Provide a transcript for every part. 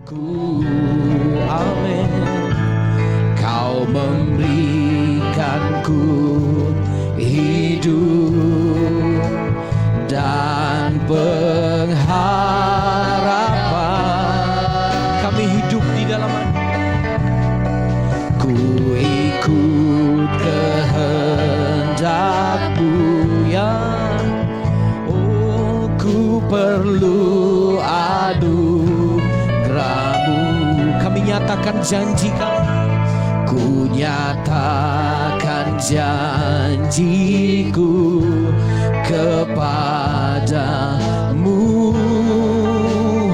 Ku, amin. Kau memberikanku hidup dan pengharapan. Kami hidup di dalam ku ikut kehendak-Mu ya. Oh, ku perlu anugerah-Mu. Kami nyatakan janji kami. Ku nyatakan janjiku kepadamu,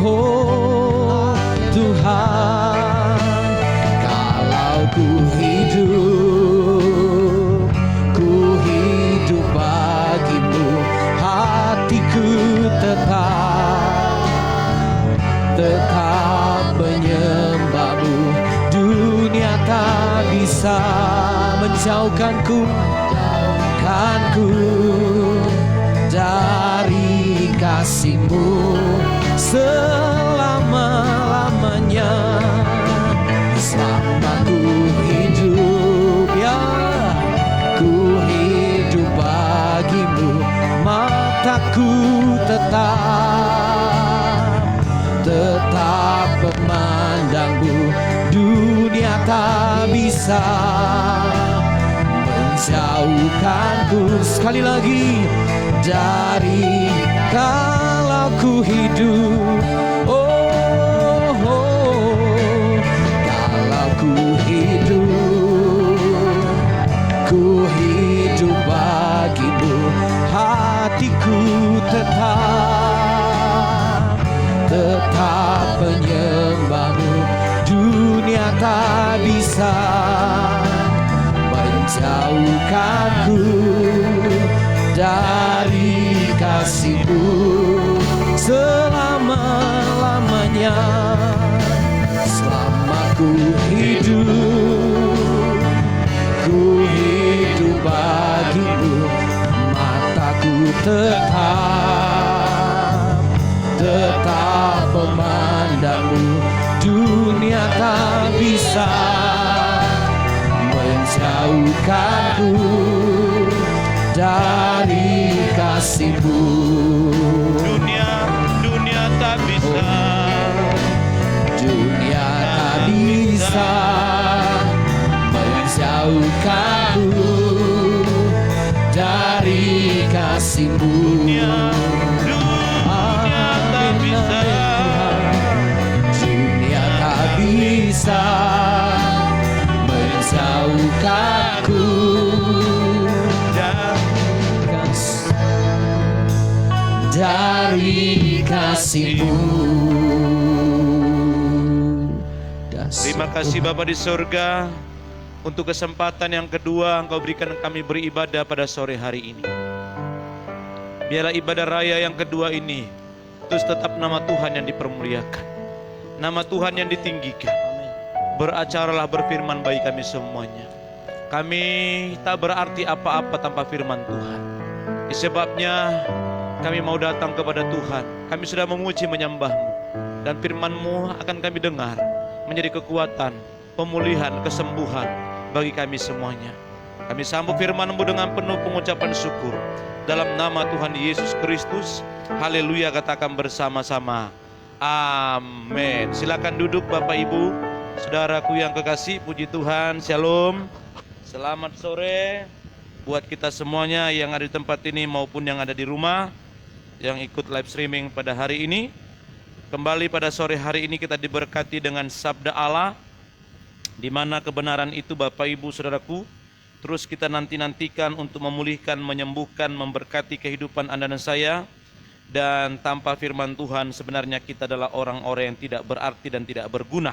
oh Tuhan. Kalau ku hidup bagimu, hatiku tetap menyembah-Mu. Dunia tak bisa menjauhkanku dari kasih-Mu selama-lamanya. Selama ku hidup ya, ku hidup bagimu. Mataku tetap memandang-Mu. Dunia tak bisa menjauhkanku sekali lagi dari kalau ku hidup. Oh, kalau ku hidup bagimu, hatiku tetap menyembah-Mu. Dunia tak bisa menjauhkanku dari kasih-Mu selama-lamanya. Selama ku hidup bagimu. Mataku tetap memandang-Mu. Dunia tak bisa menjauhkanku dari kasih-Mu. Dunia tak bisa, dunia tak bisa menjauhkanku dari kasih-Mu. dunia tak bisa, dunia tak bisa menjauhkanku dari kasih-Mu. Terima kasih Bapa di surga untuk kesempatan yang kedua Engkau berikan kami beribadah pada sore hari ini. Biarlah ibadah raya yang kedua ini terus tetap nama Tuhan yang dipermuliakan, nama Tuhan yang ditinggikan. Beracaralah, berfirman bagi kami semuanya. Kami tak berarti apa-apa tanpa firman Tuhan. Sebabnya kami mau datang kepada Tuhan. Kami sudah memuji menyembah-Mu, dan firman-Mu akan kami dengar menjadi kekuatan, pemulihan, kesembuhan bagi kami semuanya. Kami sambut firman-Mu dengan penuh pengucapan syukur dalam nama Tuhan Yesus Kristus. Haleluya, katakan bersama-sama amin. Silakan duduk Bapak Ibu, saudaraku yang kekasih. Puji Tuhan, shalom. Selamat sore buat kita semuanya yang ada di tempat ini maupun yang ada di rumah, yang ikut live streaming pada hari ini. Kembali pada sore hari ini kita diberkati dengan sabda Allah, di mana kebenaran itu Bapak Ibu Saudaraku terus kita nantikan untuk memulihkan, menyembuhkan, memberkati kehidupan Anda dan saya. Dan tanpa firman Tuhan sebenarnya kita adalah orang-orang yang tidak berarti dan tidak berguna.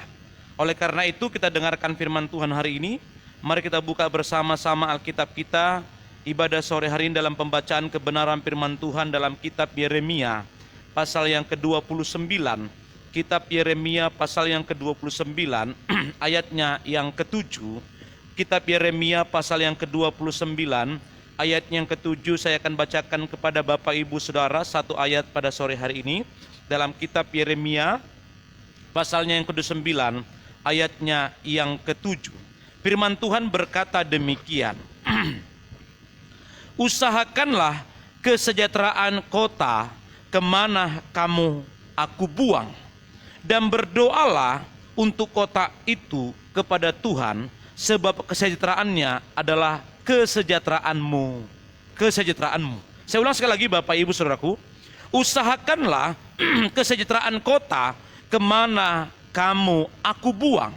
Oleh karena itu kita dengarkan firman Tuhan hari ini. Mari kita buka bersama-sama Alkitab kita. Ibadah sore hari ini dalam pembacaan kebenaran firman Tuhan dalam kitab Yeremia pasal yang ke-29. Kitab Yeremia pasal yang ke-29 ayatnya yang ke-7. Kitab Yeremia pasal yang ke-29 ayat yang ke-7 saya akan bacakan kepada Bapak Ibu Saudara satu ayat pada sore hari ini dalam kitab Yeremia pasalnya yang ke-9, ayatnya yang ke-7. Firman Tuhan berkata demikian. Usahakanlah kesejahteraan kota kemana kamu aku buang, dan berdoalah untuk kota itu kepada Tuhan, sebab kesejahteraannya adalah kesejahteraanmu. Kesejahteraanmu. Saya ulang sekali lagi Bapak Ibu Saudaraku. Usahakanlah kesejahteraan kota kemana kamu aku buang,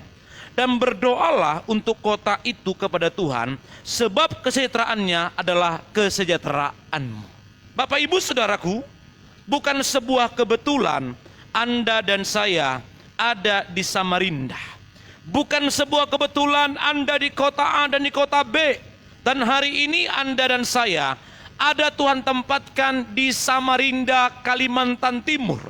dan berdoalah untuk kota itu kepada Tuhan, sebab kesejahteraannya adalah kesejahteraanmu. Bapak Ibu Saudaraku, bukan sebuah kebetulan Anda dan saya ada di Samarinda. Bukan sebuah kebetulan Anda di kota A dan di kota B. Dan hari ini Anda dan saya ada Tuhan tempatkan di Samarinda, Kalimantan Timur.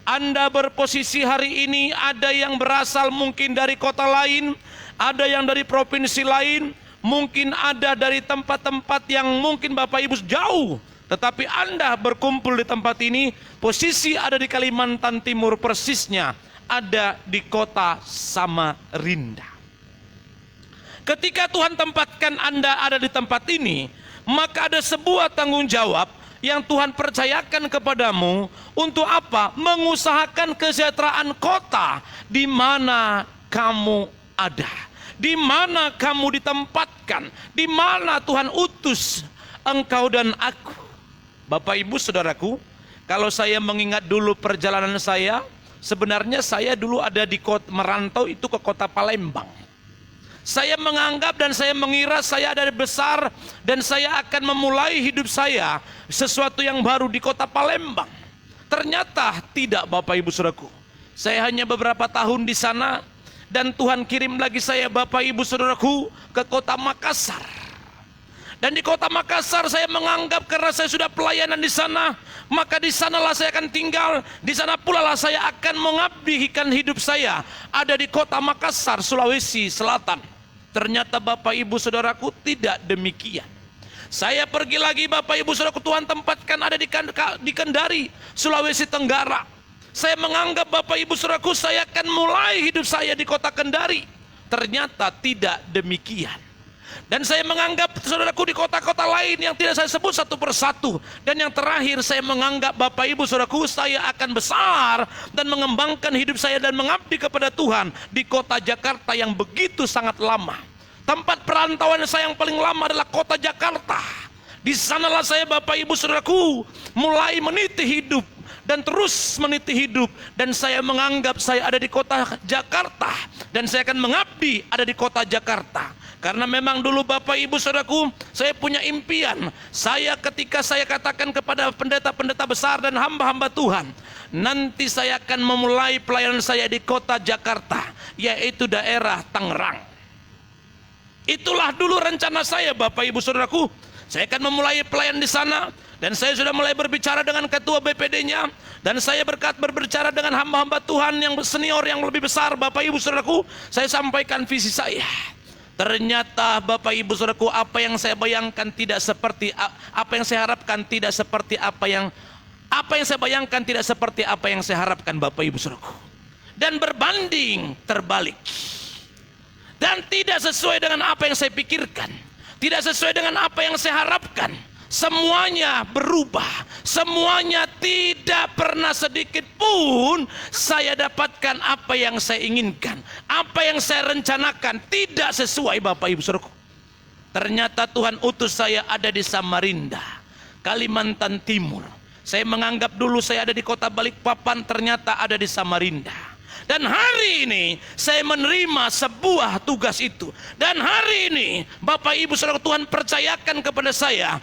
Anda berposisi hari ini, ada yang berasal mungkin dari kota lain, ada yang dari provinsi lain, mungkin ada dari tempat-tempat yang mungkin Bapak Ibu jauh. Tetapi Anda berkumpul di tempat ini, posisi ada di Kalimantan Timur, persisnya ada di kota Samarinda. Ketika Tuhan tempatkan Anda ada di tempat ini, maka ada sebuah tanggung jawab yang Tuhan percayakan kepadamu. Untuk apa? Mengusahakan kesejahteraan kota di mana kamu ada, di mana kamu ditempatkan, di mana Tuhan utus engkau dan aku. Bapak Ibu Saudaraku, kalau saya mengingat dulu perjalanan saya, sebenarnya saya dulu ada di merantau itu ke kota Palembang. Saya menganggap dan saya mengira saya ada besar dan saya akan memulai hidup saya sesuatu yang baru di kota Palembang. Ternyata tidak Bapak Ibu Saudaraku. Saya hanya beberapa tahun di sana dan Tuhan kirim lagi saya Bapak Ibu Saudaraku ke kota Makassar. Dan di kota Makassar saya menganggap karena saya sudah pelayanan di sana, maka di sanalah saya akan tinggal, di sana pula lah saya akan mengabdikan hidup saya. Ada di kota Makassar, Sulawesi Selatan. Ternyata Bapak Ibu Saudaraku tidak demikian. Saya pergi lagi Bapak Ibu Saudaraku, Tuhan tempatkan ada di Kendari, Sulawesi Tenggara. Saya menganggap Bapak Ibu Saudaraku saya akan mulai hidup saya di kota Kendari. Ternyata tidak demikian. Dan saya menganggap saudaraku di kota-kota lain yang tidak saya sebut satu persatu. Dan yang terakhir saya menganggap Bapak Ibu Saudaraku saya akan besar dan mengembangkan hidup saya dan mengabdi kepada Tuhan di kota Jakarta yang begitu sangat lama. Tempat perantauan saya yang paling lama adalah kota Jakarta. Di sanalah saya Bapak Ibu Saudaraku mulai meniti hidup dan terus meniti hidup, dan saya menganggap saya ada di kota Jakarta dan saya akan mengabdi ada di kota Jakarta. Karena memang dulu Bapak Ibu Saudaraku, saya punya impian. Ketika saya katakan kepada pendeta-pendeta besar dan hamba-hamba Tuhan, nanti saya akan memulai pelayanan saya di kota Jakarta, yaitu daerah Tangerang. Itulah dulu rencana saya Bapak Ibu Saudaraku. Saya akan memulai pelayanan di sana, dan saya sudah mulai berbicara dengan ketua BPD-nya, dan saya berbicara dengan hamba-hamba Tuhan yang senior yang lebih besar Bapak Ibu Saudaraku. Saya sampaikan visi saya. Ternyata Bapak Ibu Saudaraku, apa yang saya bayangkan tidak seperti apa yang saya harapkan, tidak seperti apa yang saya bayangkan, tidak seperti apa yang saya harapkan Bapak Ibu Saudaraku. Dan berbanding terbalik. Dan tidak sesuai dengan apa yang saya pikirkan, tidak sesuai dengan apa yang saya harapkan. Semuanya berubah, semuanya tidak pernah sedikit pun saya dapatkan apa yang saya inginkan, apa yang saya rencanakan tidak sesuai Bapak Ibu Saudaraku. Ternyata Tuhan utus saya ada di Samarinda, Kalimantan Timur. Saya menganggap dulu saya ada di kota Balikpapan, ternyata ada di Samarinda. Dan hari ini saya menerima sebuah tugas itu. Dan hari ini Bapak Ibu Saudara, Tuhan percayakan kepada saya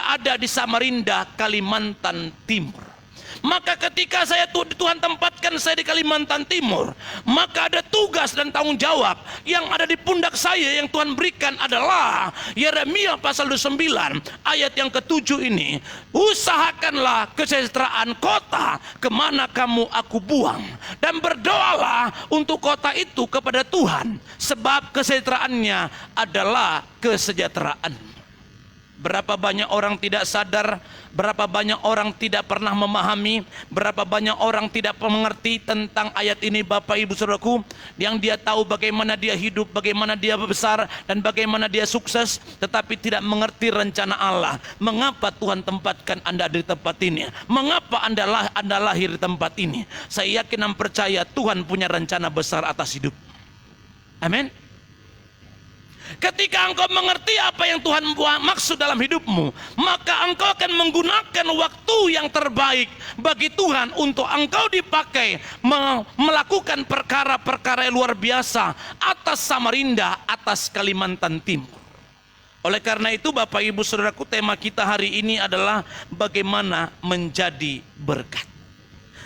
ada di Samarinda, Kalimantan Timur. Maka ketika Tuhan tempatkan saya di Kalimantan Timur, maka ada tugas dan tanggung jawab yang ada di pundak saya yang Tuhan berikan adalah Yeremia pasal 29 ayat yang ke-7 ini. Usahakanlah kesejahteraan kota kemana kamu aku buang, dan berdoalah untuk kota itu kepada Tuhan, sebab kesejahteraannya adalah kesejahteraan. Berapa banyak orang tidak sadar, berapa banyak orang tidak pernah memahami, berapa banyak orang tidak mengerti tentang ayat ini Bapak Ibu Saudaraku, yang dia tahu bagaimana dia hidup, bagaimana dia besar, dan bagaimana dia sukses, tetapi tidak mengerti rencana Allah. Mengapa Tuhan tempatkan Anda di tempat ini? Mengapa Anda lahir di tempat ini? Saya yakin dan percaya Tuhan punya rencana besar atas hidup. Amin. Ketika engkau mengerti apa yang Tuhan maksud dalam hidupmu, maka engkau akan menggunakan waktu yang terbaik bagi Tuhan untuk engkau dipakai melakukan perkara-perkara yang luar biasa atas Samarinda, atas Kalimantan Timur. Oleh karena itu Bapak Ibu Saudaraku, tema kita hari ini adalah bagaimana menjadi berkat.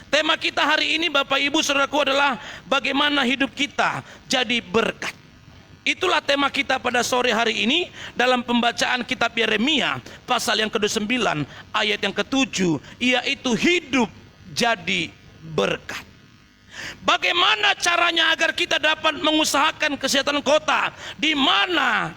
Tema kita hari ini Bapak Ibu Saudaraku adalah bagaimana hidup kita jadi berkat. Itulah tema kita pada sore hari ini dalam pembacaan kitab Yeremia pasal yang ke-9 ayat yang ke-7, yaitu hidup jadi berkat. Bagaimana caranya agar kita dapat mengusahakan kesehatan kota di mana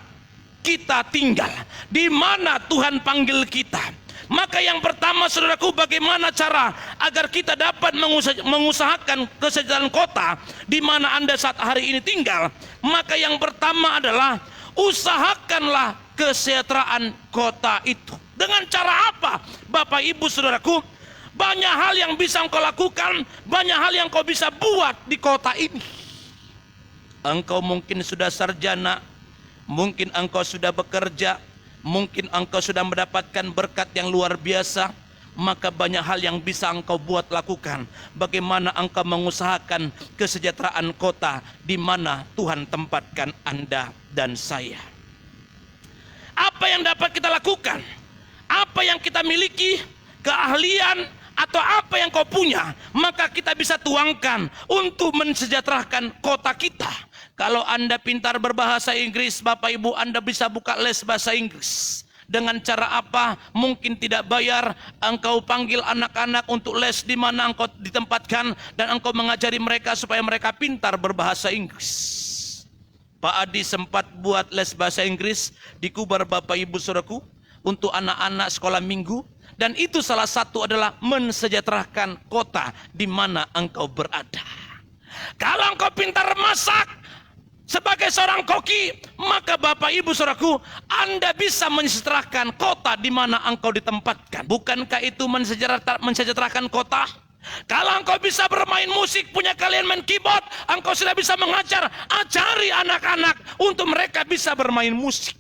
kita tinggal, di mana Tuhan panggil kita? Maka yang pertama saudaraku, bagaimana cara agar kita dapat mengusahakan kesejahteraan kota di mana Anda saat hari ini tinggal? Maka yang pertama adalah usahakanlah kesejahteraan kota itu. Dengan cara apa? Bapak Ibu Saudaraku, banyak hal yang bisa engkau lakukan, banyak hal yang kau bisa buat di kota ini. Engkau mungkin sudah sarjana, mungkin engkau sudah bekerja, mungkin engkau sudah mendapatkan berkat yang luar biasa, maka banyak hal yang bisa engkau buat lakukan. Bagaimana engkau mengusahakan kesejahteraan kota di mana Tuhan tempatkan Anda dan saya. Apa yang dapat kita lakukan? Apa yang kita miliki, keahlian, atau apa yang kau punya, maka kita bisa tuangkan untuk mensejahterakan kota kita. Kalau Anda pintar berbahasa Inggris, Bapak Ibu, Anda bisa buka les bahasa Inggris. Dengan cara apa? Mungkin tidak bayar, engkau panggil anak-anak untuk les di mana engkau ditempatkan, dan engkau mengajari mereka supaya mereka pintar berbahasa Inggris. Pak Adi sempat buat les bahasa Inggris di Kubar Bapak Ibu Saudaraku untuk anak-anak sekolah minggu, dan itu salah satu adalah mensejahterakan kota di mana engkau berada. Kalau engkau pintar masak sebagai seorang koki, maka Bapak Ibu Saudaraku, Anda bisa mensejahterakan kota di mana engkau ditempatkan. Bukankah itu mensejahterakan kota? Kalau engkau bisa bermain musik, punya kalian main keyboard, engkau sudah bisa ajari anak-anak untuk mereka bisa bermain musik.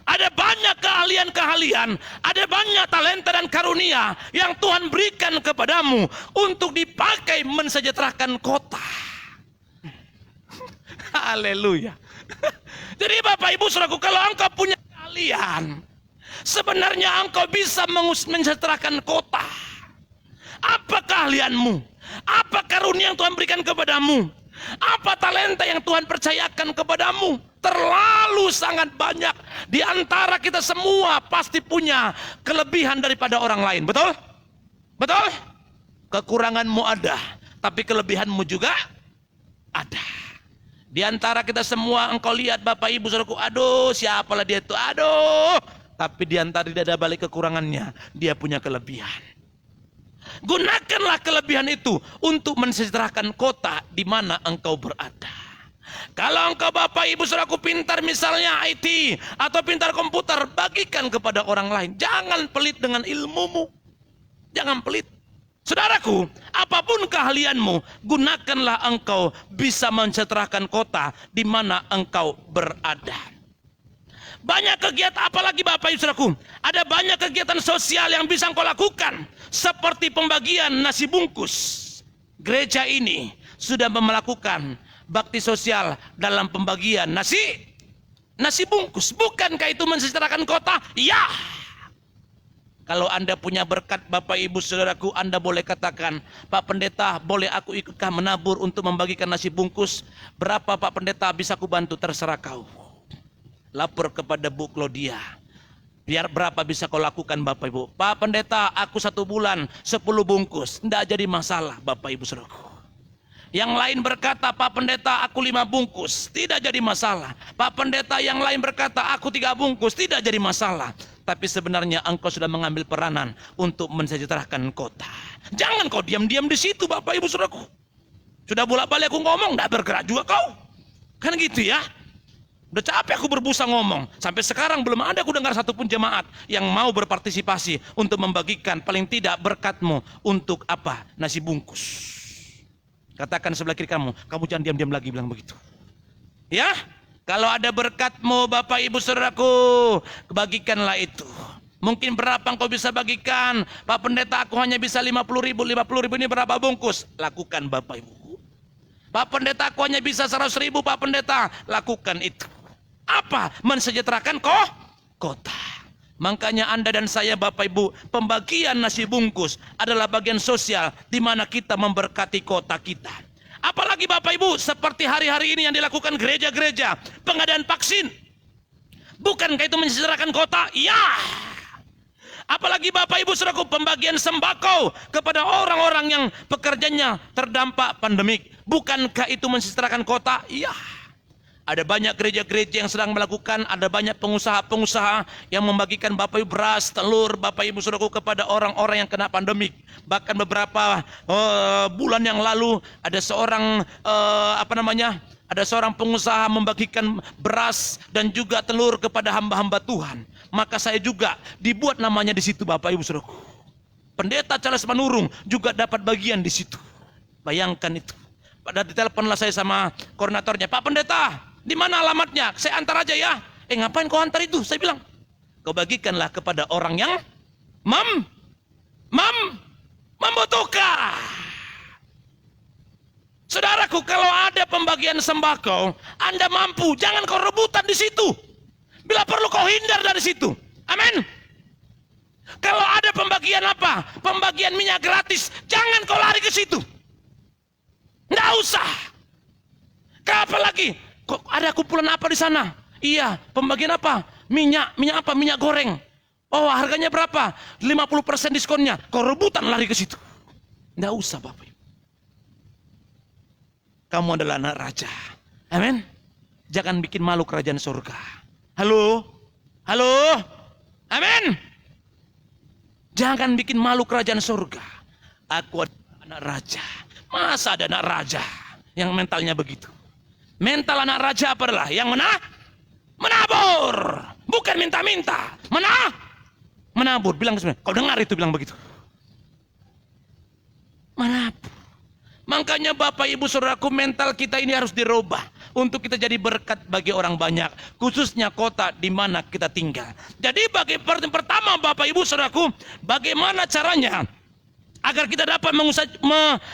Ada banyak keahlian-keahlian, ada banyak talenta dan karunia yang Tuhan berikan kepadamu untuk dipakai mensejahterakan kota. Haleluya. Jadi Bapak Ibu Saudaraku, kalau engkau punya keahlian, sebenarnya engkau bisa mensejahterakan kota. Apa keahlianmu? Apa karunia yang Tuhan berikan kepadamu? Apa talenta yang Tuhan percayakan kepadamu? Terlalu sangat banyak. Di antara kita semua pasti punya kelebihan daripada orang lain. Betul? Betul? Kekuranganmu ada, tapi kelebihanmu juga ada. Di antara kita semua engkau lihat Bapak Ibu Saudaraku, aduh siapalah dia itu, aduh. Tapi di antara tidak ada balik kekurangannya, dia punya kelebihan. Gunakanlah kelebihan itu untuk mensejahterakan kota di mana engkau berada. Kalau engkau Bapak Ibu Saudaraku pintar misalnya IT atau pintar komputer, bagikan kepada orang lain. Jangan pelit dengan ilmumu. Jangan pelit. Saudaraku, apapun keahlianmu, gunakanlah engkau bisa mensejahterakan kota di mana engkau berada. Banyak kegiatan, apalagi Bapak Ibu Saudaraku, ada banyak kegiatan sosial yang bisa engkau lakukan, seperti pembagian nasi bungkus. Gereja ini sudah melakukan bakti sosial dalam pembagian nasi bungkus. Bukankah itu mensejahterakan kota? Ya. Kalau Anda punya berkat Bapak Ibu Saudaraku, Anda boleh katakan, Pak Pendeta, boleh aku ikutkah menabur untuk membagikan nasi bungkus? Berapa Pak Pendeta bisa aku bantu? Terserah kau. Lapor kepada Bu Claudia. Biar berapa bisa kau lakukan Bapak Ibu? Pak Pendeta, aku 1 bulan 10 bungkus. Tidak jadi masalah Bapak Ibu Saudaraku. Yang lain berkata, Pak Pendeta aku 5 bungkus, tidak jadi masalah. Pak Pendeta yang lain berkata, aku 3 bungkus, tidak jadi masalah. Tapi sebenarnya engkau sudah mengambil peranan untuk mensejahterakan kota. Jangan kau diam-diam di situ Bapak Ibu Saudaraku. Sudah bolak-balik aku ngomong, tidak bergerak juga kau. Kan gitu ya. Udah capek aku berbusa ngomong. Sampai sekarang belum ada aku dengar satupun jemaat yang mau berpartisipasi untuk membagikan paling tidak berkatmu untuk apa? Nasi bungkus. Katakan sebelah kiri kamu jangan diam-diam lagi bilang begitu. Ya, kalau ada berkatmu Bapak Ibu Saudaraku, bagikanlah itu. Mungkin berapa engkau bisa bagikan? Pak Pendeta aku hanya bisa 50.000 ini berapa bungkus? Lakukan Bapak Ibu. Pak Pendeta aku hanya bisa 100.000 Pak Pendeta, lakukan itu. Apa? Mensejahterakan kota. Makanya Anda dan saya Bapak Ibu, pembagian nasi bungkus adalah bagian sosial di mana kita memberkati kota kita. Apalagi Bapak Ibu, seperti hari-hari ini yang dilakukan gereja-gereja, pengadaan vaksin. Bukankah itu mensejahterakan kota? Ya. Apalagi Bapak Ibu Saudaraku, pembagian sembako kepada orang-orang yang pekerjaannya terdampak pandemik. Bukankah itu mensejahterakan kota? Iya. Ada banyak gereja-gereja yang sedang melakukan, ada banyak pengusaha-pengusaha yang membagikan Bapak Ibu beras, telur, Bapak Ibu Saudaraku kepada orang-orang yang kena pandemik. Bahkan beberapa bulan yang lalu ada seorang ada seorang pengusaha membagikan beras dan juga telur kepada hamba-hamba Tuhan. Maka saya juga dibuat namanya di situ Bapak Ibu Saudaraku. Pendeta Charles Manurung juga dapat bagian di situ. Bayangkan itu. Pada diteleponlah saya sama koordinatornya, Pak Pendeta, di mana alamatnya? Saya antar aja ya. Ngapain kau antar itu? Saya bilang, kau bagikanlah kepada orang yang membutuhkan. Saudaraku, kalau ada pembagian sembako, Anda mampu, jangan kau rebutan di situ. Bila perlu kau hindar dari situ. Amin. Kalau ada pembagian apa? Pembagian minyak gratis, jangan kau lari ke situ. Nggak usah. Apalagi, kok ada kumpulan apa di sana? Iya, pembagian apa? Minyak apa? Minyak goreng. Oh, harganya berapa? 50% diskonnya. Kau rebutan lari ke situ. Nggak usah Bapak Ibu. Kamu adalah anak raja. Amin. Jangan bikin malu kerajaan surga. Halo? Halo? Amin. Jangan bikin malu kerajaan surga. Aku adalah anak raja. Masa ada anak raja yang mentalnya begitu? Mental anak raja apa adalah? Yang menabur. Bukan minta-minta. Menabur. Bilang ke sebenarnya. Kau dengar itu bilang begitu. Menabur. Makanya Bapak Ibu Saudaraku, mental kita ini harus dirubah. Untuk kita jadi berkat bagi orang banyak. Khususnya kota di mana kita tinggal. Jadi pertama Bapak Ibu Saudaraku, bagaimana caranya agar kita dapat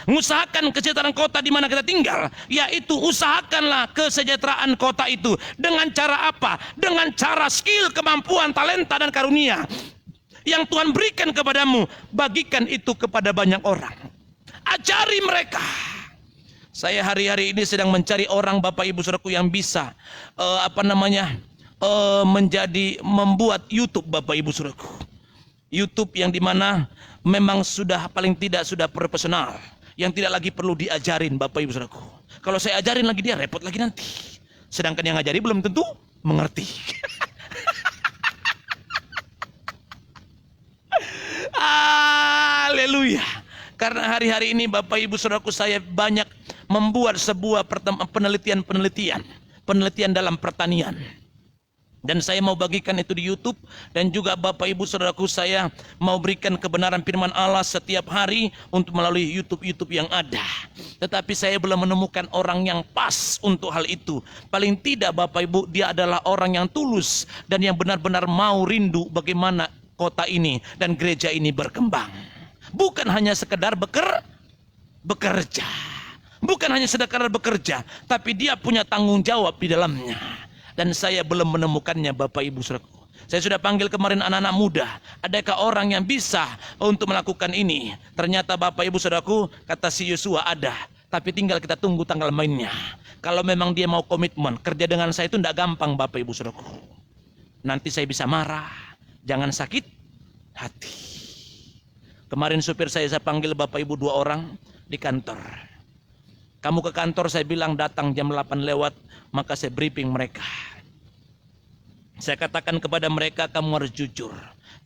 mengusahakan kesejahteraan kota di mana kita tinggal, yaitu usahakanlah kesejahteraan kota itu dengan cara apa? Dengan cara skill, kemampuan, talenta dan karunia yang Tuhan berikan kepadamu, bagikan itu kepada banyak orang. Ajari mereka. Saya hari-hari ini sedang mencari orang Bapak Ibu Saudaraku yang bisa membuat YouTube Bapak Ibu Saudaraku. YouTube yang dimana memang sudah paling tidak sudah profesional, yang tidak lagi perlu diajarin Bapak Ibu Saudaraku. Kalau saya ajarin lagi dia repot lagi nanti. Sedangkan yang ngajari belum tentu mengerti. Haleluya. Karena hari-hari ini Bapak Ibu Saudaraku, saya banyak membuat sebuah penelitian dalam pertanian. Dan saya mau bagikan itu di YouTube. Dan juga Bapak Ibu Saudaraku, saya mau berikan kebenaran firman Allah setiap hari untuk melalui YouTube yang ada. Tetapi saya belum menemukan orang yang pas untuk hal itu. Paling tidak Bapak Ibu, dia adalah orang yang tulus dan yang benar-benar mau rindu bagaimana kota ini dan gereja ini berkembang. Bukan hanya sekedar bekerja. Bukan hanya sekedar bekerja, tapi dia punya tanggung jawab di dalamnya. Dan saya belum menemukannya Bapak Ibu Saudaraku. Saya sudah panggil kemarin anak-anak muda. Adakah orang yang bisa untuk melakukan ini? Ternyata Bapak Ibu Saudaraku, kata si Yosua ada. Tapi tinggal kita tunggu tanggal mainnya. Kalau memang dia mau komitmen, kerja dengan saya itu tidak gampang Bapak Ibu Saudaraku. Nanti saya bisa marah. Jangan sakit hati. Kemarin supir saya panggil Bapak Ibu 2 orang di kantor. Kamu ke kantor, saya bilang datang jam 8 lewat, maka saya briefing mereka. Saya katakan kepada mereka, kamu harus jujur.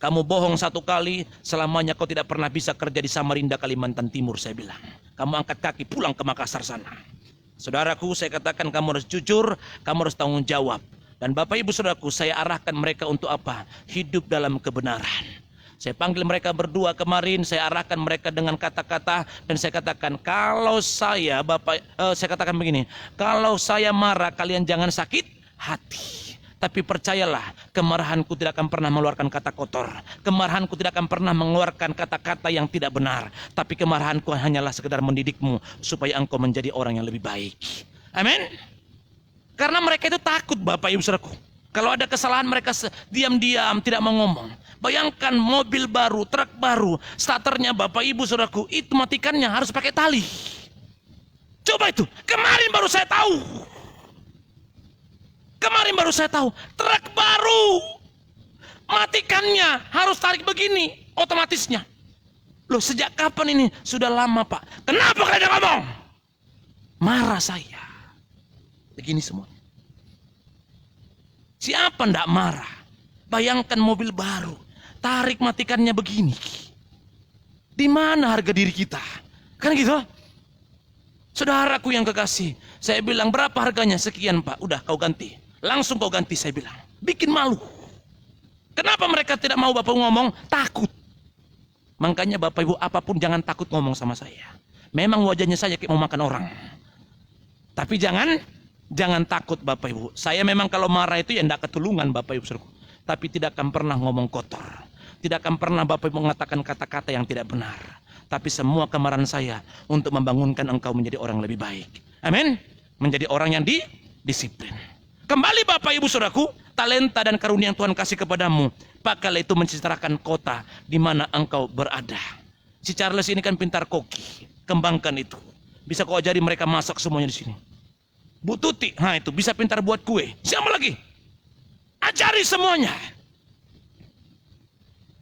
Kamu bohong satu kali, selamanya kau tidak pernah bisa kerja di Samarinda, Kalimantan Timur, saya bilang. Kamu angkat kaki pulang ke Makassar sana. Saudaraku, saya katakan kamu harus jujur, kamu harus tanggung jawab. Dan Bapak Ibu Saudaraku, saya arahkan mereka untuk apa? Hidup dalam kebenaran. Saya panggil mereka berdua kemarin, saya arahkan mereka dengan kata-kata, dan saya katakan, kalau saya katakan begini, kalau saya marah, kalian jangan sakit hati. Tapi percayalah, kemarahanku tidak akan pernah mengeluarkan kata kotor. Kemarahanku tidak akan pernah mengeluarkan kata-kata yang tidak benar. Tapi kemarahanku hanyalah sekedar mendidikmu, supaya engkau menjadi orang yang lebih baik. Amin. Karena mereka itu takut, Bapak Ibu Saudaraku. Kalau ada kesalahan mereka diam-diam tidak mau ngomong. Bayangkan mobil baru, truk baru, starternya Bapak Ibu Saudaraku, itu matikannya harus pakai tali. Coba itu, kemarin baru saya tahu. Truk baru, matikannya harus tarik begini, otomatisnya. Loh, sejak kapan ini? Sudah lama, Pak. Kenapa kalian ngomong? Marah saya. Begini semua. Siapa ndak marah? Bayangkan mobil baru, tarik matikannya begini. Di mana harga diri kita? Kan gitu? Saudaraku yang kekasih, saya bilang berapa harganya? Sekian, Pak. Udah kau ganti. Langsung kau ganti, saya bilang. Bikin malu. Kenapa mereka tidak mau Bapak ngomong? Takut. Makanya Bapak Ibu apapun jangan takut ngomong sama saya. Memang wajahnya saya kayak mau makan orang. Tapi jangan takut Bapak Ibu. Saya memang kalau marah itu ya tidak ketulungan Bapak Ibu Saudaraku. Tapi tidak akan pernah ngomong kotor. Tidak akan pernah Bapak Ibu mengatakan kata-kata yang tidak benar. Tapi semua kemarahan saya untuk membangunkan engkau menjadi orang lebih baik. Amin. Menjadi orang yang disiplin. Kembali Bapak Ibu Saudaraku, talenta dan karunia yang Tuhan kasih kepadamu, pakailah itu mensejahterakan kota di mana engkau berada. Si Charles ini kan pintar koki. Kembangkan itu. Bisa kau ajari mereka masak semuanya di sini. Bu Tuti, itu bisa pintar buat kue. Siapa lagi? Ajari semuanya.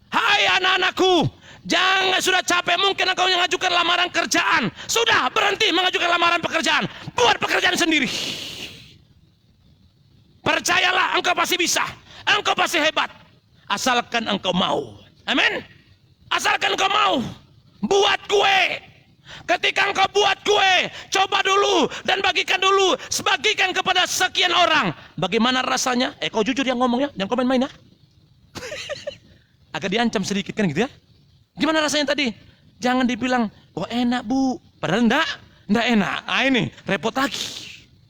Hai anak-anakku, jangan sudah capek mungkin engkau yang mengajukan lamaran kerjaan. Sudah berhenti mengajukan lamaran pekerjaan. Buat pekerjaan sendiri. Percayalah, engkau pasti bisa. Engkau pasti hebat. Asalkan engkau mau. Amin. Asalkan engkau mau. Buat kue. Ketika engkau buat kue, coba dulu dan bagikan dulu. Sebagikan kepada sekian orang. Bagaimana rasanya? Kau jujur yang ngomong ya. Jangan komen main ya. Agak diancam sedikit kan gitu ya. Gimana rasanya tadi? Jangan dibilang, oh enak bu. Padahal enggak enak. Ini repot lagi.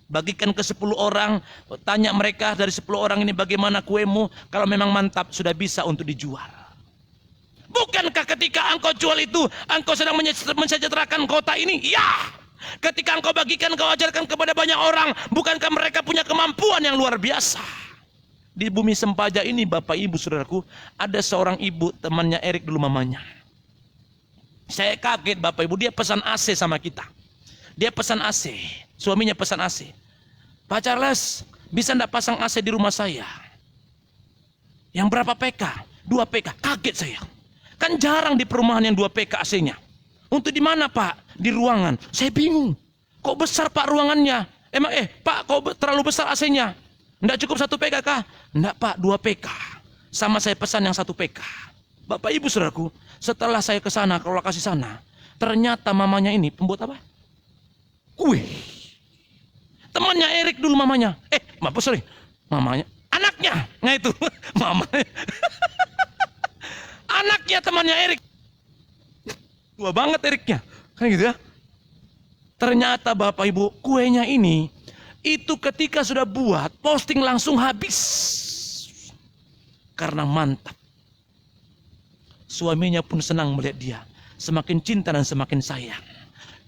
Bagikan ke 10 orang, tanya mereka dari 10 orang ini bagaimana kuemu, kalau memang mantap sudah bisa untuk dijual. Bukankah ketika engkau jual itu, engkau sedang mensejahterakan kota ini? Ya. Ketika engkau bagikan, engkau ajarkan kepada banyak orang, bukankah mereka punya kemampuan yang luar biasa? Di bumi Sempaja ini Bapak Ibu Saudaraku, ada seorang ibu, temannya Erik dulu mamanya. Saya kaget Bapak Ibu, dia pesan AC sama kita. Dia pesan AC, suaminya pesan AC. Pak Charles, bisa enggak pasang AC di rumah saya? Yang berapa PK? 2 PK. Kaget saya. Kan jarang di perumahan yang 2 PK AC-nya. Untuk di mana Pak? Di ruangan. Saya bingung. Kok besar Pak ruangannya? Emang Pak, kok terlalu besar AC-nya? Enggak cukup 1 PK kah? Enggak Pak, 2 PK. Sama saya pesan yang 1 PK. Bapak Ibu Saudaraku, setelah saya ke sana, ke lokasi sana, ternyata mamanya ini pembuat apa? Kue. Temannya Erik dulu mamanya. Mamanya. Anaknya. Nah itu. Mamanya. Anaknya temannya Erik. Tua banget Eriknya. Kan gitu ya. Ternyata Bapak Ibu, kuenya ini, itu ketika sudah buat, posting langsung habis. Karena mantap. Suaminya pun senang melihat dia. Semakin cinta dan semakin sayang.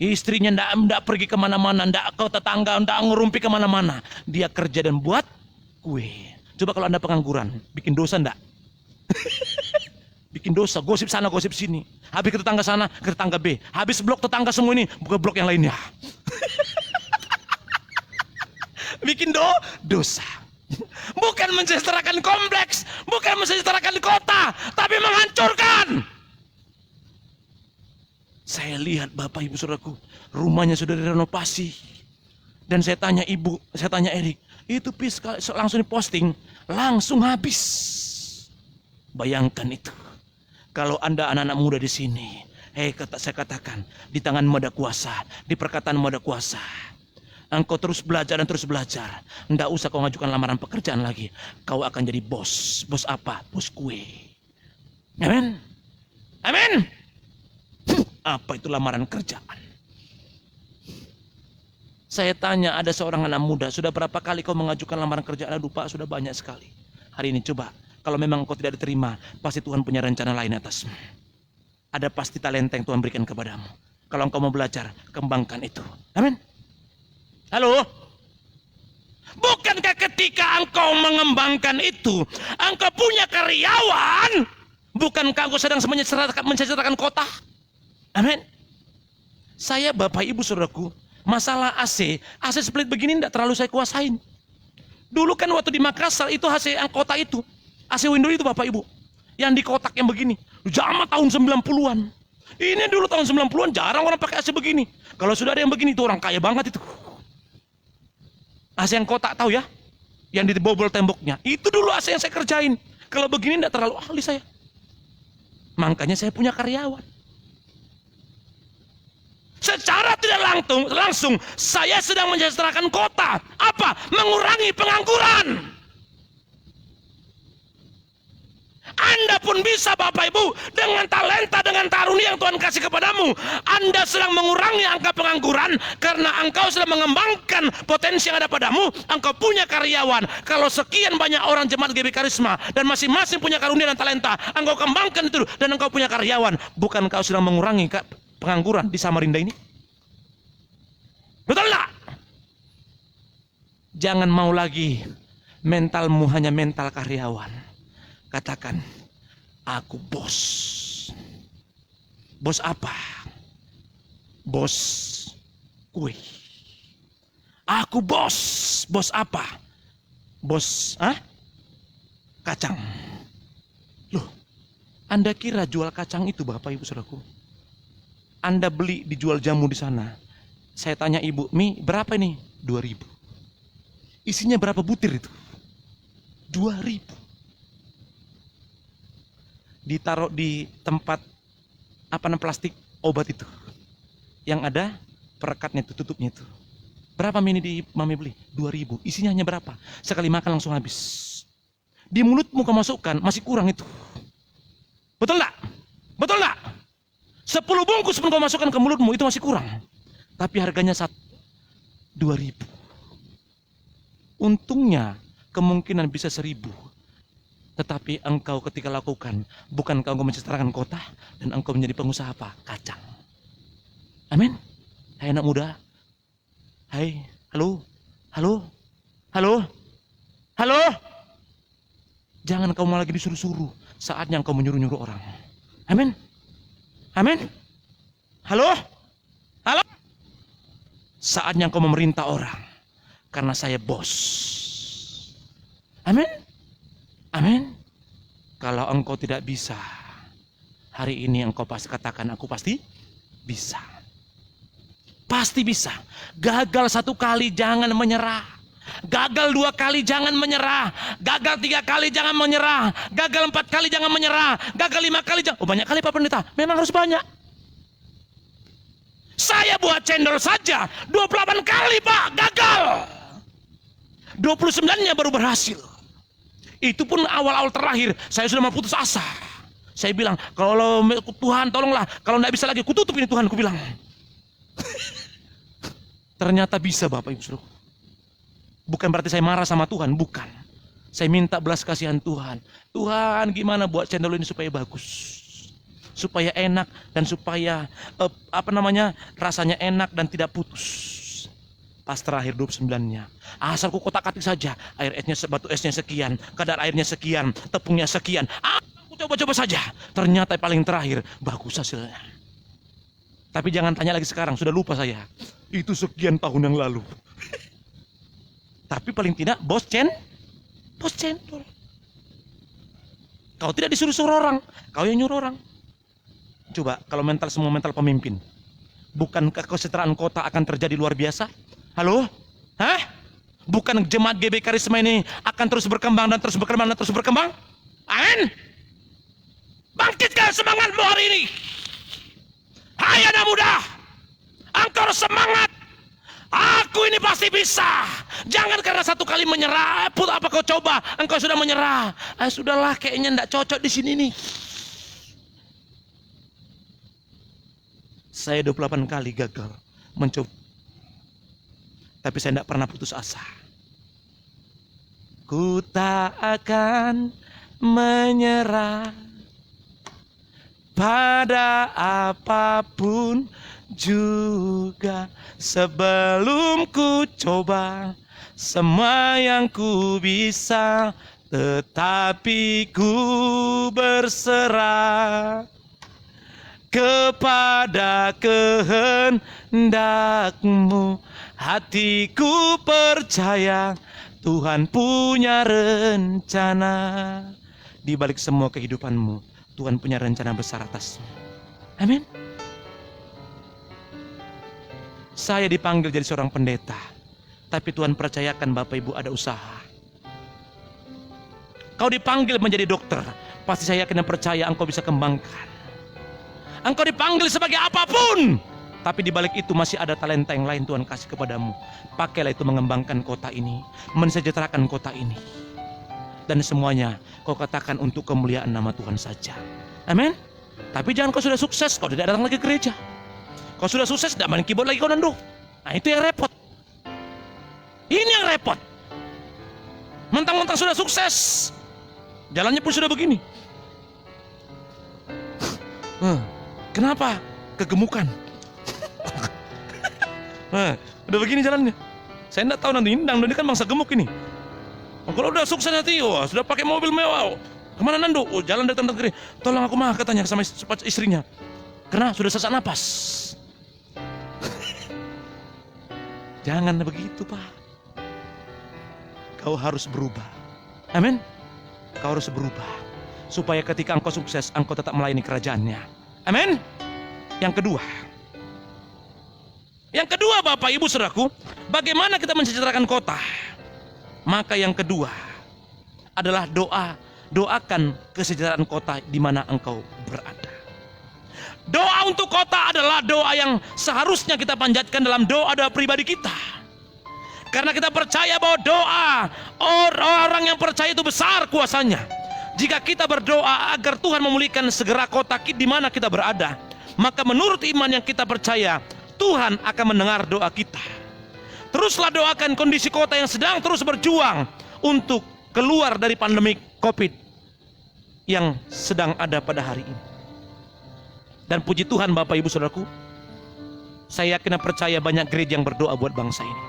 Istrinya ndak pergi kemana-mana, ndak ke tetangga, ndak ngerumpi kemana-mana. Dia kerja dan buat kue. Coba kalau Anda pengangguran, bikin dosa ndak? Bikin dosa, gosip sana, gosip sini. Habis ke tetangga sana, ke tetangga B. Habis blok tetangga semua ini, buka blok yang lainnya. Bikin dosa. Bukan mensejahterakan kompleks, bukan mensejahterakan kota, tapi menghancurkan. Saya lihat Bapak Ibu Saudaraku, rumahnya sudah direnovasi. Dan saya tanya Erik, itu langsung diposting, langsung habis. Bayangkan itu. Kalau Anda anak-anak muda di sini, saya katakan, di tanganmu ada kuasa, di perkataanmu ada kuasa. Engkau terus belajar dan terus belajar. Tidak usah kau ngajukan lamaran pekerjaan lagi. Kau akan jadi bos. Bos apa? Bos kue. Amin. Amin. Apa itu lamaran kerjaan? Saya tanya, ada seorang anak muda, sudah berapa kali kau mengajukan lamaran kerjaan? Aduh Pak, sudah banyak sekali. Hari ini coba, kalau memang kau tidak diterima, pasti Tuhan punya rencana lain atasmu. Ada pasti talenta yang Tuhan berikan kepadamu. Kalau engkau mau belajar, kembangkan itu. Amin. Halo? Bukankah ketika engkau mengembangkan itu, engkau punya karyawan? Bukankah engkau sedang mensejahterakan kota? Amin. Saya Bapak Ibu Saudaraku, masalah AC split begini tidak terlalu saya kuasain. Dulu kan waktu di Makassar itu AC yang kota itu, AC window itu Bapak Ibu, yang di kotak yang begini, zaman tahun 90-an. Ini dulu tahun 90-an jarang orang pakai AC begini. Kalau sudah ada yang begini itu orang kaya banget itu. AC yang kotak tahu ya, yang dibobol temboknya. Itu dulu AC yang saya kerjain. Kalau begini tidak terlalu ahli saya. Makanya saya punya karyawan. Secara tidak langsung saya sedang mensejahterakan kota. Apa? Mengurangi pengangguran. Anda pun bisa Bapak Ibu, dengan talenta, dengan karunia yang Tuhan kasih kepadamu, Anda sedang mengurangi angka pengangguran karena engkau sedang mengembangkan potensi yang ada padamu. Engkau punya karyawan. Kalau sekian banyak orang jemaat GB Karisma dan masing-masing punya karunia dan talenta, engkau kembangkan itu dan engkau punya karyawan. Bukan engkau sedang mengurangi pengangguran di Samarinda ini? Betul tak? Jangan mau lagi mentalmu hanya mental karyawan. Katakan, aku bos. Bos apa? Bos kue. Aku bos. Bos apa? Bos kacang. Loh, Anda kira jual kacang itu Bapak Ibu Saudaraku? Anda beli dijual jamu di sana. Saya tanya ibu, mie berapa ini? 2.000. Isinya berapa butir itu? 2.000. Ditaruh di tempat plastik obat itu. Yang ada perekatnya itu, tutupnya itu. Berapa mie ini di Mami beli? 2.000. Isinya hanya berapa? Sekali makan langsung habis. Di mulutmu kau masukkan, masih kurang itu. Betul enggak? Betul enggak? 10 bungkus pun kau masukkan ke mulutmu, itu masih kurang. Tapi harganya 2.000. Untungnya kemungkinan bisa 1.000. Tetapi engkau ketika lakukan, bukan engkau mensejahterakan kota dan engkau menjadi pengusaha apa? Kacang. Amin. Hai anak muda. Hai, halo. Halo. Halo. Halo. Jangan kau malah lagi disuruh-suruh. Saatnya engkau menyuruh-nyuruh orang. Amin. Amin. Halo. Halo. Saatnya engkau memerintah orang. Karena saya bos. Amin. Amin. Kalau engkau tidak bisa, hari ini engkau pasti katakan, aku pasti bisa. Pasti bisa. Gagal 1 kali jangan menyerah. Gagal 2 kali jangan menyerah. Gagal 3 kali jangan menyerah. Gagal 4 kali jangan menyerah. Gagal 5 kali jangan. Oh banyak kali Pak Pendeta. Memang harus banyak. Saya buat cendol saja 28 kali Pak gagal. 29-nya baru berhasil. Itu pun awal-awal terakhir saya sudah mau putus asa. Saya bilang, kalau Tuhan tolonglah, kalau tidak bisa lagi kututup ini Tuhan, kubilang. Ternyata bisa Bapak Ibu Saudara. Bukan berarti saya marah sama Tuhan, bukan. Saya minta belas kasihan Tuhan. Tuhan gimana buat cendol ini supaya bagus. Supaya enak dan supaya rasanya enak dan tidak putus. Pas terakhir 29-nya, asal ku kotak-katik saja, air esnya batu esnya sekian, kadar airnya sekian, tepungnya sekian. Aku coba-coba saja. Ternyata paling terakhir bagus hasilnya. Tapi jangan tanya lagi sekarang, sudah lupa saya. Itu sekian tahun yang lalu. Tapi paling tidak bos cendol. Kau tidak disuruh-suruh orang, kau yang nyuruh orang. Coba kalau semua mental pemimpin, bukankah kesetaraan kota akan terjadi luar biasa? Halo? Hah? Bukan jemaat GB Karisma ini akan terus berkembang dan terus berkembang dan terus berkembang? Amin? Bangkitkan semangatmu hari ini. Hai anak muda, engkau harus semangat. Aku ini pasti bisa. Jangan karena satu kali menyerah, put apa kau coba, engkau sudah menyerah. Sudahlah, kayaknya enggak cocok di sini nih. Saya 28 kali gagal mencoba, tapi saya tidak pernah putus asa. Ku tak akan menyerah pada apapun juga, sebelum ku coba semua yang ku bisa, tetapi ku berserah kepada kehendakmu. Hatiku percaya Tuhan punya rencana. Di balik semua kehidupanmu, Tuhan punya rencana besar atasmu. Amin. Saya dipanggil jadi seorang pendeta, tapi Tuhan percayakan Bapak Ibu ada usaha. Kau dipanggil menjadi dokter, pasti saya yakin dan percaya engkau bisa kembangkan. Engkau dipanggil sebagai apapun, tapi di balik itu masih ada talenta yang lain Tuhan kasih kepadamu. Pakailah itu mengembangkan kota ini, mensejahterakan kota ini. Dan semuanya kau katakan untuk kemuliaan nama Tuhan saja. Amin. Tapi jangan kau sudah sukses, kau tidak datang lagi ke gereja. Kau sudah sukses, tidak main keyboard lagi kau nando. Nah itu yang repot. Ini yang repot. Mentang-mentang sudah sukses, jalannya pun sudah begini. Kenapa? Kegemukan. Udah begini jalannya. Saya tidak tahu nanti, Nando ini kan bangsa gemuk ini. Kalau udah sukses nanti, sudah pakai mobil mewah. Kemana Nando? Jalan dari tempat negeri. Tolong aku mah, katanya sama istrinya. Karena sudah sesak napas. Jangan begitu, Pak. Kau harus berubah. Amin. Kau harus berubah. Supaya ketika engkau sukses, engkau tetap melayani kerajaannya. Amin. Yang kedua Bapak Ibu Saudaraku, bagaimana kita mensejahterakan kota? Maka yang kedua adalah doa. Doakan kesejahteraan kota di mana engkau berada. Doa untuk kota adalah doa yang seharusnya kita panjatkan dalam doa-doa pribadi kita. Karena kita percaya bahwa doa orang yang percaya itu besar kuasanya. Jika kita berdoa agar Tuhan memulihkan segera kota di mana kita berada, maka menurut iman yang kita percaya, Tuhan akan mendengar doa kita. Teruslah doakan kondisi kota yang sedang terus berjuang untuk keluar dari pandemi COVID yang sedang ada pada hari ini. Dan puji Tuhan Bapak Ibu Saudaraku, saya yakin dan percaya banyak gereja yang berdoa buat bangsa ini.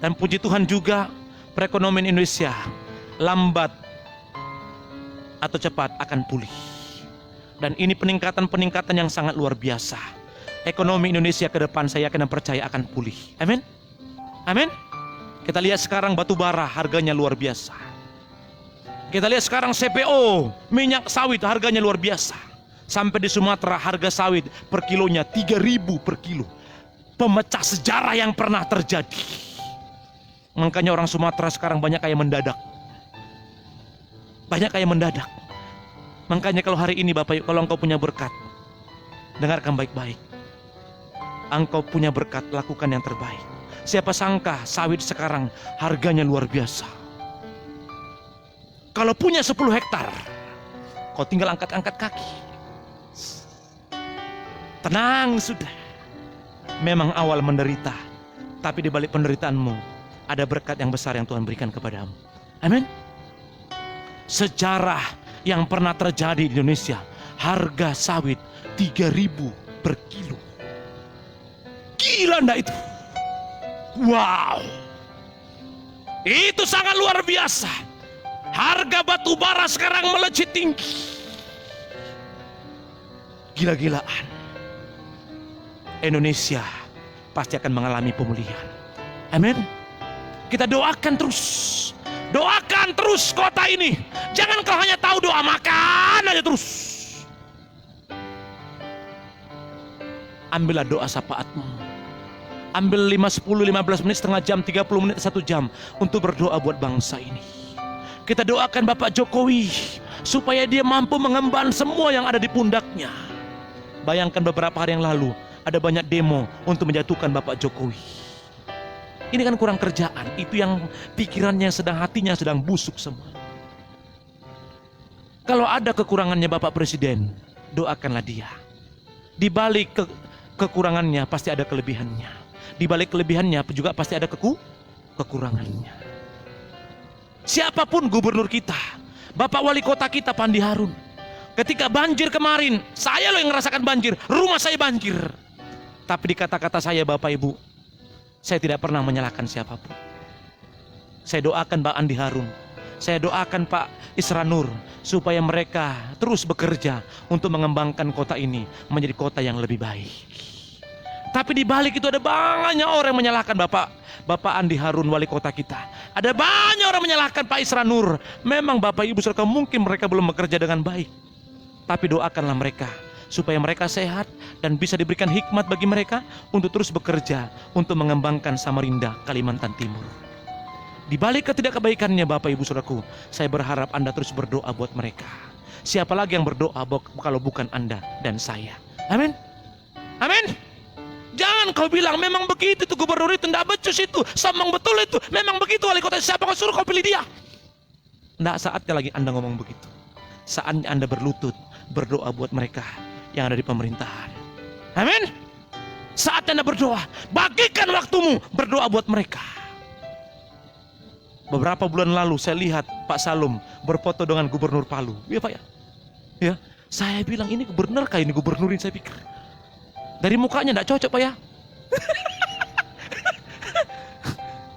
Dan puji Tuhan juga perekonomian Indonesia lambat atau cepat akan pulih. Dan ini peningkatan yang sangat luar biasa. Ekonomi Indonesia ke depan saya yakin dan percaya akan pulih. Amin. Amin. Kita lihat sekarang batu bara harganya luar biasa. Kita lihat sekarang CPO, minyak sawit harganya luar biasa. Sampai di Sumatera harga sawit per kilonya 3.000 per kilo. Pemecah sejarah yang pernah terjadi. Makanya orang Sumatera sekarang banyak kaya mendadak. Banyak kaya mendadak. Makanya kalau hari ini Bapak Ibu, kalau engkau punya berkat, dengarkan baik-baik. Engkau punya berkat, lakukan yang terbaik. Siapa sangka sawit sekarang harganya luar biasa. Kalau punya 10 hektar, kau tinggal angkat-angkat kaki. Tenang sudah. Memang awal menderita, tapi di balik penderitaanmu ada berkat yang besar yang Tuhan berikan kepadamu. Amin. Sejarah yang pernah terjadi di Indonesia, harga sawit 3.000 per kilo. Gila enggak itu? Wow. Itu sangat luar biasa. Harga batu bara sekarang melejit tinggi. Gila-gilaan. Indonesia pasti akan mengalami pemulihan. Amin. Kita doakan terus. Doakan terus kota ini. Jangan kau hanya tahu doa, makan aja terus. ambillah doa syafaatmu. Ambil 5, 10, 15 menit, setengah jam, 30 menit, 1 jam untuk berdoa buat bangsa ini. Kita doakan Bapak Jokowi supaya dia mampu mengemban semua yang ada di pundaknya. Bayangkan beberapa hari yang lalu ada banyak demo untuk menjatuhkan Bapak Jokowi. Ini kan kurang kerjaan. Itu yang pikirannya sedang, hatinya sedang busuk semua. Kalau ada kekurangannya Bapak Presiden, doakanlah dia. Di balik kekurangannya pasti ada kelebihannya. Di balik kelebihannya juga pasti ada kekurangannya. Siapapun gubernur kita, Bapak Wali Kota kita Pak Andi Harun, ketika banjir kemarin, saya loh yang ngerasakan banjir, rumah saya banjir. Tapi di kata-kata saya Bapak Ibu, saya tidak pernah menyalahkan siapapun. Saya doakan Pak Andi Harun, saya doakan Pak Isra Nur, supaya mereka terus bekerja untuk mengembangkan kota ini menjadi kota yang lebih baik. Tapi di balik itu ada banyak orang yang menyalahkan Bapak Andi Harun wali kota kita. Ada banyak orang menyalahkan Pak Isra Nur. Memang Bapak Ibu Saudara, mungkin mereka belum bekerja dengan baik. Tapi doakanlah mereka supaya mereka sehat dan bisa diberikan hikmat bagi mereka untuk terus bekerja untuk mengembangkan Samarinda, Kalimantan Timur. Di balik ketidakkebaikannya Bapak Ibu Saudaraku, saya berharap Anda terus berdoa buat mereka. Siapa lagi yang berdoa kalau bukan Anda dan saya? Amin. Amin. Jangan kau bilang memang begitu tuh gubernur itu, enggak becus itu, sombong betul itu, memang begitu wali kota, siapa kau suruh kau pilih dia? Enggak saatnya lagi Anda ngomong begitu. Saatnya Anda berlutut berdoa buat mereka yang ada di pemerintahan. Amin. Saatnya Anda berdoa, bagikan waktumu berdoa buat mereka. Beberapa bulan lalu saya lihat Pak Salum berfoto dengan gubernur Palu. Iya Pak ya? Ya, saya bilang ini gubernur kayak ini gubernurin, saya pikir. Dari mukanya enggak cocok Pak ya.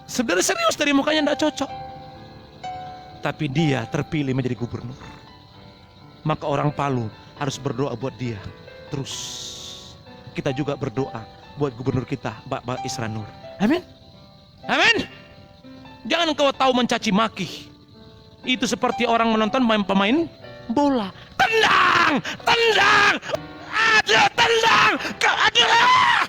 Sebenarnya serius, dari mukanya enggak cocok. Tapi dia terpilih menjadi gubernur. Maka orang Palu harus berdoa buat dia. Terus kita juga berdoa buat gubernur kita, Bapak Isra Nur. Amin. Amin. Jangan kau tahu mencaci maki. Itu seperti orang menonton pemain bola. Tendang, tendang. Aduh, tendang! Aduh!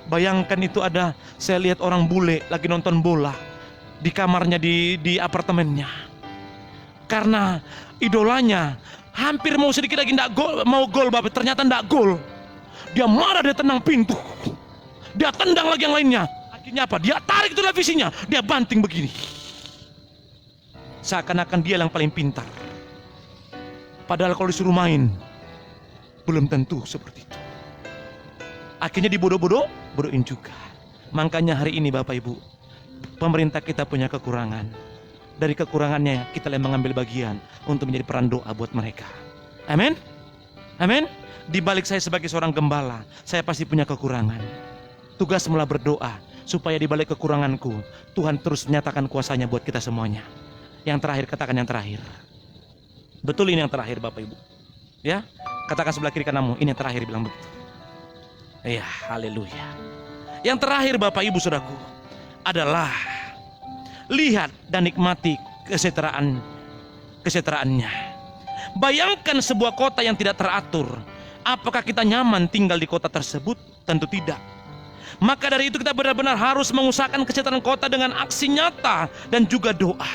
Bayangkan itu ada, saya lihat orang bule lagi nonton bola di kamarnya di apartemennya. Karena idolanya hampir mau sedikit lagi mau gol, Bapak, ternyata enggak gol. Dia marah, dia tendang pintu. Dia tendang lagi yang lainnya. Akhirnya apa? Dia tarik televisinya, dia banting begini. Seakan-akan dia yang paling pintar. Padahal kalau disuruh main, belum tentu seperti itu. Akhirnya dibodoh-bodohin juga. Makanya hari ini Bapak Ibu, pemerintah kita punya kekurangan. Dari kekurangannya kita mengambil bagian untuk menjadi peran doa buat mereka. Amin. Amin. Di balik saya sebagai seorang gembala, saya pasti punya kekurangan. Tugas mula berdoa supaya di balik kekuranganku, Tuhan terus menyatakan kuasanya buat kita semuanya. Yang terakhir, katakan yang terakhir. Betul, ini yang terakhir Bapak Ibu. Ya, katakan sebelah kiri kananmu, ini yang terakhir, bilang begitu. Ya, haleluya. Yang terakhir Bapak Ibu Saudaraku adalah lihat dan nikmati kesejahteraannya. Bayangkan sebuah kota yang tidak teratur. Apakah kita nyaman tinggal di kota tersebut? Tentu tidak. Maka dari itu kita benar-benar harus mengusahakan kesejahteraan kota dengan aksi nyata dan juga doa.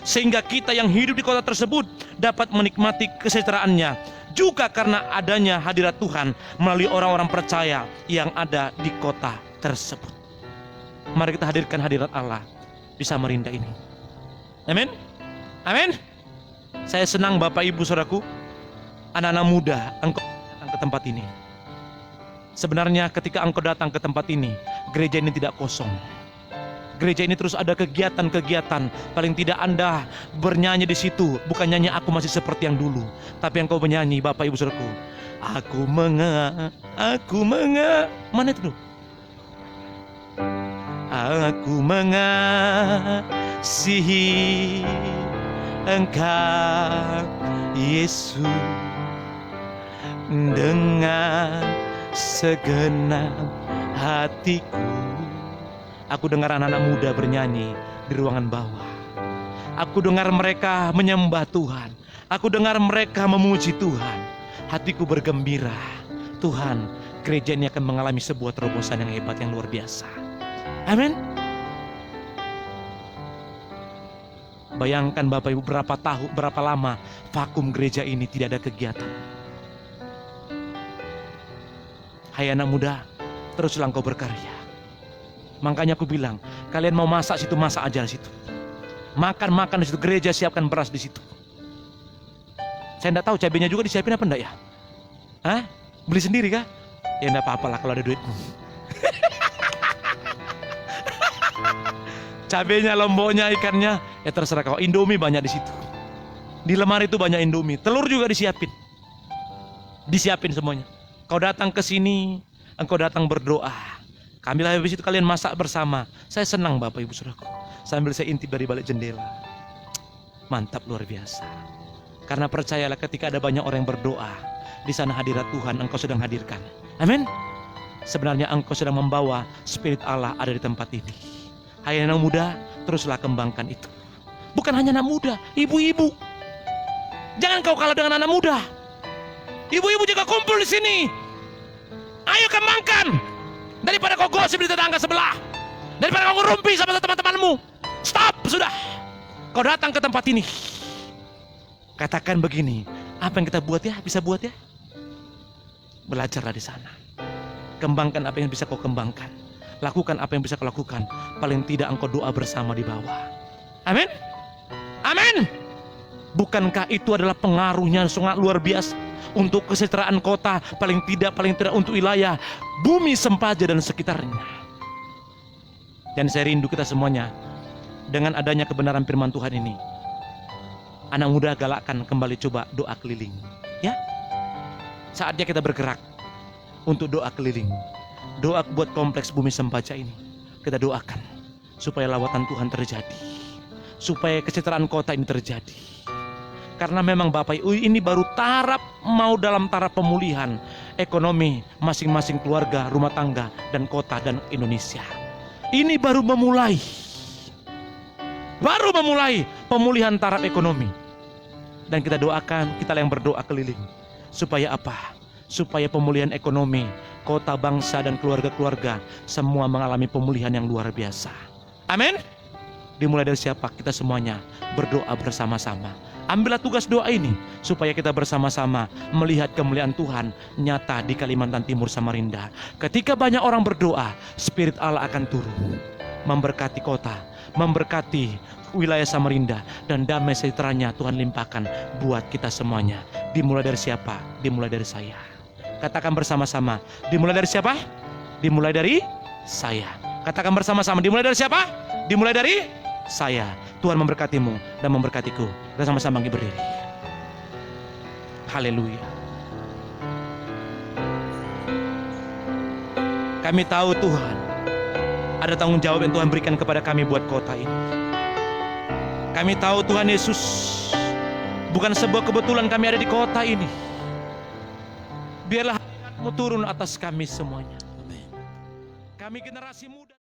Sehingga kita yang hidup di kota tersebut dapat menikmati kesejahteraannya. Juga karena adanya hadirat Tuhan melalui orang-orang percaya yang ada di kota tersebut. Mari kita hadirkan hadirat Allah di Samarinda ini. Amin. Amin. Saya senang Bapak Ibu Saudaraku, anak-anak muda, engkau datang ke tempat ini. Sebenarnya ketika engkau datang ke tempat ini, gereja ini tidak kosong. Gereja ini terus ada kegiatan-kegiatan. Paling tidak Anda bernyanyi di situ, bukan nyanyi aku masih seperti yang dulu, tapi engkau menyanyi Bapak Ibu Saudaraku. Aku mana itu? Aku mengasihi Engkau Yesus dengan segenap hatiku. Aku dengar anak-anak muda bernyanyi di ruangan bawah. Aku dengar mereka menyembah Tuhan. Aku dengar mereka memuji Tuhan. hatiku bergembira. Tuhan, gereja ini akan mengalami sebuah terobosan yang hebat, yang luar biasa. Amin. Bayangkan Bapak Ibu, berapa lama vakum gereja ini tidak ada kegiatan. Hai anak muda, teruslah engkau berkarya. Makanya aku bilang, kalian mau masak situ, masak aja di situ. Makan di situ, gereja siapkan beras di situ. Saya enggak tahu cabenya juga disiapin apa enggak ya? Hah? Beli sendiri kah? Ya enggak apa-apa lah kalau ada duitmu. Cabenya, lomboknya, ikannya, ya terserah kau. Indomie banyak di situ. Di lemari itu banyak Indomie. Telur juga disiapin. Disiapin semuanya. Kau datang ke sini, engkau datang berdoa. Kamilah habis itu kalian masak bersama. Saya senang Bapak Ibu Saudaraku. Sambil saya intip dari balik jendela. Mantap, luar biasa. Karena percayalah, ketika ada banyak orang yang berdoa, di sana hadirat Tuhan engkau sedang hadirkan. Amin. Sebenarnya engkau sedang membawa Spirit Allah ada di tempat ini. Hai anak muda, teruslah kembangkan itu. Bukan hanya anak muda, ibu-ibu. Jangan kau kalah dengan anak muda. Ibu-ibu juga kumpul di sini. Ayo kembangkan. Daripada kau gosip di tetangga sebelah, daripada kau ngerumpi sama teman-temanmu. Stop, sudah. Kau datang ke tempat ini. Katakan begini, apa yang kita buat ya, bisa buat ya? Belajarlah di sana. Kembangkan apa yang bisa kau kembangkan. Lakukan apa yang bisa kau lakukan. Paling tidak engkau doa bersama di bawah. Amin. Amin. Bukankah itu adalah pengaruhnya sangat luar biasa untuk kesejahteraan kota, paling tidak untuk wilayah bumi Sempaja dan sekitarnya. Dan saya rindu kita semuanya dengan adanya kebenaran firman Tuhan ini. Anak muda, galakkan kembali coba doa keliling, ya. Saatnya kita bergerak untuk doa keliling. Doa buat kompleks bumi Sempaja ini. Kita doakan supaya lawatan Tuhan terjadi, supaya kesejahteraan kota ini terjadi. Karena memang Bapak Ibu, ini baru mau dalam taraf pemulihan ekonomi masing-masing keluarga, rumah tangga, dan kota dan Indonesia. Ini baru memulai pemulihan taraf ekonomi. Dan kita doakan, kita yang berdoa keliling. Supaya apa? Supaya pemulihan ekonomi, kota, bangsa, dan keluarga-keluarga semua mengalami pemulihan yang luar biasa. Amin. Dimulai dari siapa? Kita semuanya berdoa bersama-sama. Ambillah tugas doa ini supaya kita bersama-sama melihat kemuliaan Tuhan nyata di Kalimantan Timur Samarinda. Ketika banyak orang berdoa, Spirit Allah akan turun, memberkati kota, memberkati wilayah Samarinda, dan damai sejahteranya Tuhan limpahkan buat kita semuanya. Dimulai dari siapa? Dimulai dari saya. Katakan bersama-sama, dimulai dari siapa? Dimulai dari saya. Katakan bersama-sama, dimulai dari siapa? Dimulai dari saya. Tuhan memberkatimu dan memberkatiku. Kita sama-sama berdiri. Haleluya. Kami tahu Tuhan, ada tanggung jawab yang Tuhan berikan kepada kami buat kota ini. Kami tahu Tuhan Yesus, bukan sebuah kebetulan kami ada di kota ini. Biarlah hadirat-Mu turun atas kami semuanya. Kami generasi muda.